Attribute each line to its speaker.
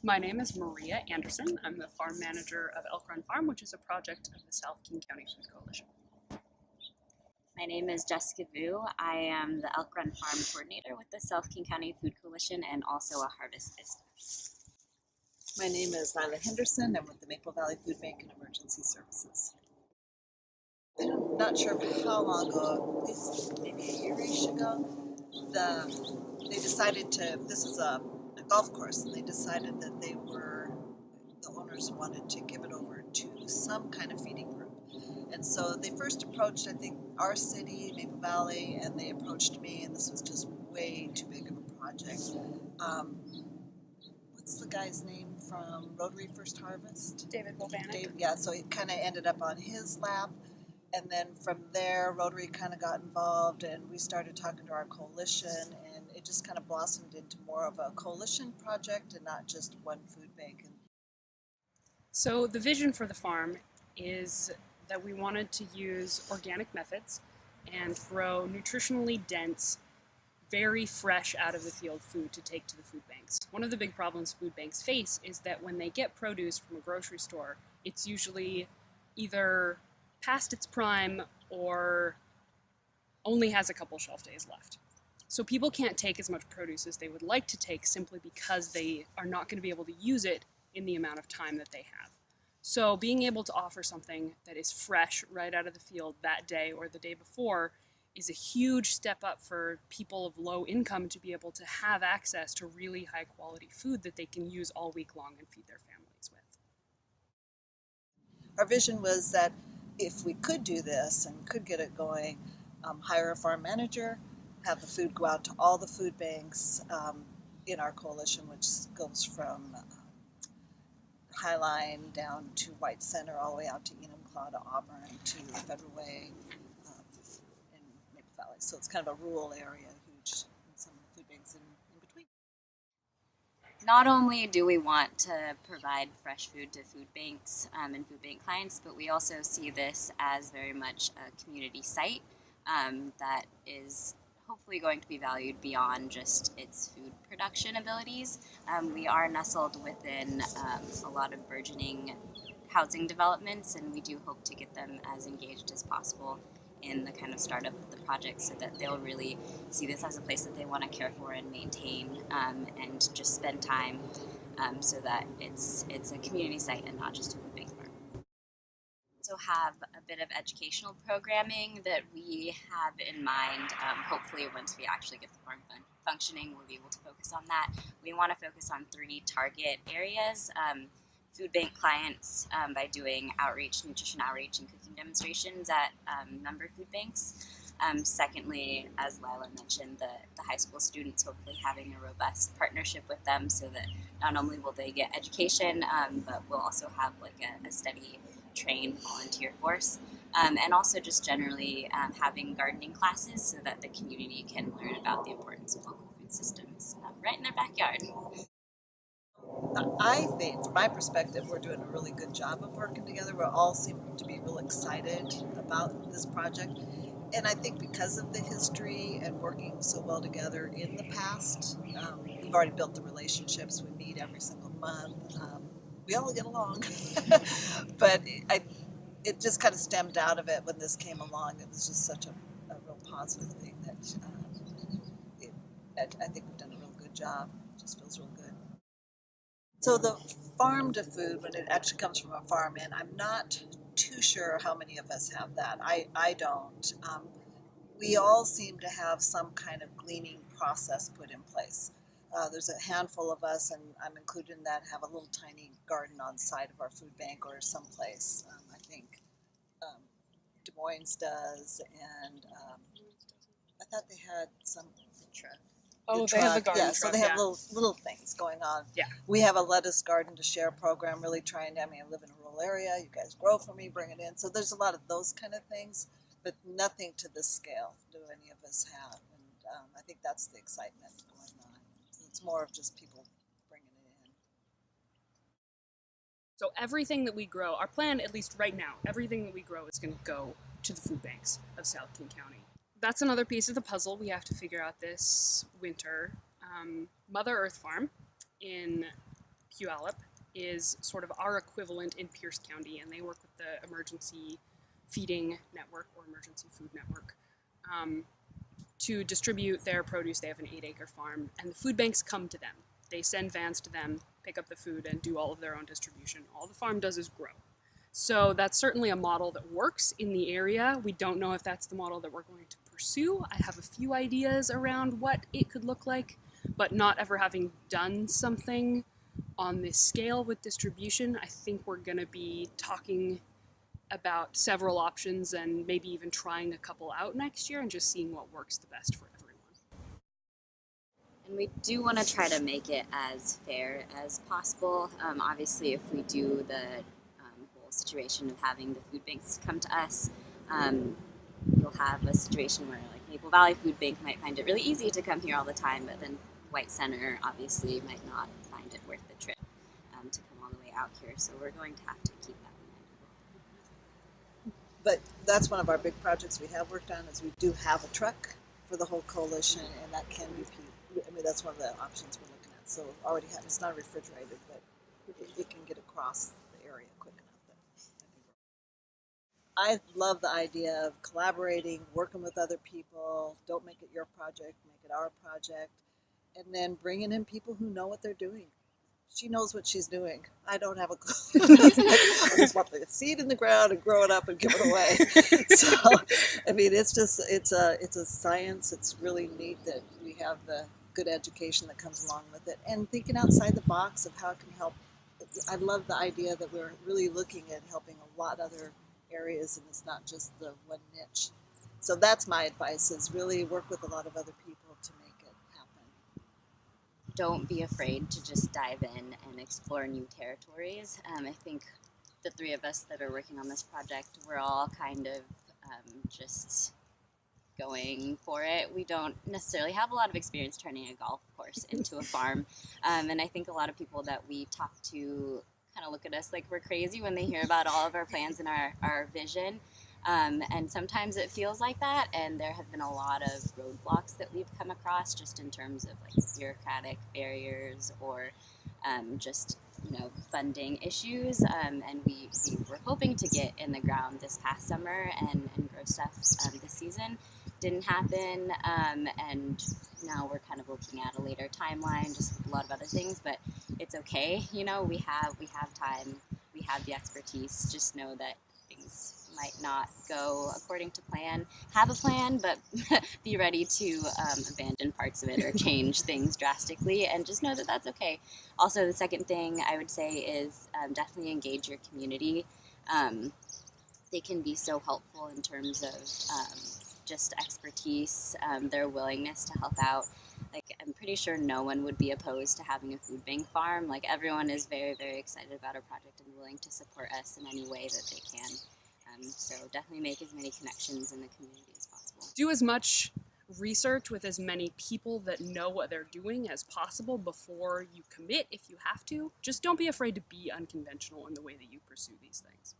Speaker 1: My name is Maria Anderson. I'm the farm manager of Elk Run Farm, which is a project of the South King County Food Coalition.
Speaker 2: My name is Jessica Vu. I am the Elk Run Farm coordinator with the South King County Food Coalition and also a harvest business.
Speaker 3: My name is Lila Henderson. I'm with the Maple Valley Food Bank and Emergency Services. I'm not sure how long ago, at least maybe a year-ish ago, they decided to, this is a golf course, and they decided that the owners wanted to give it over to some kind of feeding group. And so they first approached, I think, our city, Maple Valley, and they approached me, and this was just way too big of a project. What's the guy's name from Rotary First Harvest?
Speaker 1: David Bovanek.
Speaker 3: Dave, yeah, so it kind of ended up on his lap. And then from there, Rotary kind of got involved, and we started talking to our coalition, and it just kind of blossomed into more of a coalition project and not just one food bank.
Speaker 1: So the vision for the farm is that we wanted to use organic methods and grow nutritionally dense, very fresh out of the field food to take to the food banks. One of the big problems food banks face is that when they get produce from a grocery store, it's usually either past its prime or only has a couple shelf days left. So people can't take as much produce as they would like to take simply because they are not going to be able to use it in the amount of time that they have. So being able to offer something that is fresh right out of the field that day or the day before is a huge step up for people of low income to be able to have access to really high quality food that they can use all week long and feed their families with.
Speaker 3: Our vision was that if we could do this and could get it going, hire a farm manager, have the food go out to all the food banks in our coalition, which goes from Highline down to White Center, all the way out to Enumclaw to Auburn to Federal Way in Maple Valley. So it's kind of a rural area, huge, and some of the food banks in between.
Speaker 2: Not only do we want to provide fresh food to food banks and food bank clients, but we also see this as very much a community site that is hopefully going to be valued beyond just its food production abilities. We are nestled within a lot of burgeoning housing developments, and we do hope to get them as engaged as possible in the kind of startup of the project so that they'll really see this as a place that they want to care for and maintain and just spend time so that it's a community site and not just a food bank farm. Also have a bit of educational programming that we have in mind. Hopefully once we actually get the farm functioning, we'll be able to focus on that. We want to focus on 3 target areas. Food bank clients by doing outreach, nutrition outreach, and cooking demonstrations at member food banks. Secondly, as Lila mentioned, the high school students, hopefully having a robust partnership with them so that not only will they get education, but we'll also have like a steady trained volunteer force. And also just generally having gardening classes so that the community can learn about the importance of local food systems right in their backyard.
Speaker 3: I think, from my perspective, we're doing a really good job of working together. We all seem to be real excited about this project. And I think because of the history and working so well together in the past, we've already built the relationships. We meet every single month. We all get along. But it just kind of stemmed out of it when this came along. It was just such a real positive thing that I think we've done a real good job. It just feels real good. So the farm to food, when it actually comes from a farm in, I'm not too sure how many of us have that. I don't. We all seem to have some kind of gleaning process put in place. There's a handful of us, and I'm included in that, have a little tiny garden on the side of our food bank or someplace. I think Des Moines does, and I thought they had some truck.
Speaker 1: Oh, they have a garden
Speaker 3: Yeah,
Speaker 1: truck,
Speaker 3: so they have
Speaker 1: yeah.
Speaker 3: little things going on.
Speaker 1: Yeah.
Speaker 3: We have a lettuce garden to share program, really trying to, I live in a rural area, you guys grow for me, bring it in. So there's a lot of those kind of things, but nothing to this scale do any of us have. And I think that's the excitement going on. So it's more of just people bringing it in.
Speaker 1: So everything that we grow, our plan, at least right now, everything that we grow is going to go to the food banks of South King County. That's another piece of the puzzle we have to figure out this winter. Mother Earth Farm in Puyallup is sort of our equivalent in Pierce County, and they work with the Emergency Feeding Network or Emergency Food Network to distribute their produce. They have an 8-acre farm, and the food banks come to them. They send vans to them, pick up the food, and do all of their own distribution. All the farm does is grow. So that's certainly a model that works in the area. We don't know if that's the model that we're going to pursue. I have a few ideas around what it could look like, but not ever having done something on this scale with distribution, I think we're going to be talking about several options and maybe even trying a couple out next year and just seeing what works the best for everyone.
Speaker 2: And we do want to try to make it as fair as possible. Obviously, if we do the whole situation of having the food banks come to us, you'll have a situation where like Maple Valley Food Bank might find it really easy to come here all the time, but then White Center obviously might not find it worth the trip to come all the way out here. So we're going to have to keep that in mind.
Speaker 3: But that's one of our big projects we have worked on is we do have a truck for the whole coalition, and that can be, I mean, that's one of the options we're looking at. So already have, it's not refrigerated, but it can get across the area quick enough. I love the idea of collaborating, working with other people. Don't make it your project, make it our project. And then bringing in people who know what they're doing. She knows what she's doing. I don't have a clue. I just want the seed in the ground and grow it up and give it away. So, I mean, it's a science. It's really neat that we have the good education that comes along with it, and thinking outside the box of how it can help. I love the idea that we're really looking at helping a lot of other areas, and it's not just the one niche. So that's my advice: is really work with a lot of other people to make it happen.
Speaker 2: Don't be afraid to just dive in and explore new territories. I think the three of us that are working on this project, we're all kind of just going for it. We don't necessarily have a lot of experience turning a golf course into a farm. And I think a lot of people that we talk to kind of look at us like we're crazy when they hear about all of our plans and our vision. And sometimes it feels like that, and there have been a lot of roadblocks that we've come across just in terms of like bureaucratic barriers or just funding issues. And we were hoping to get in the ground this past summer and grow stuff this season. Didn't happen, and now we're kind of looking at a later timeline, just with a lot of other things. But it's okay, we have time, we have the expertise. Just know that things might not go according to plan. Have a plan, but be ready to abandon parts of it or change things drastically, and just know that that's okay. Also, the second thing I would say is definitely engage your community. They can be so helpful in terms of just expertise, their willingness to help out. Like, I'm pretty sure no one would be opposed to having a food bank farm. Like, everyone is very, very excited about our project and willing to support us in any way that they can. So definitely make as many connections in the community as possible.
Speaker 1: Do as much research with as many people that know what they're doing as possible before you commit if you have to. Just don't be afraid to be unconventional in the way that you pursue these things.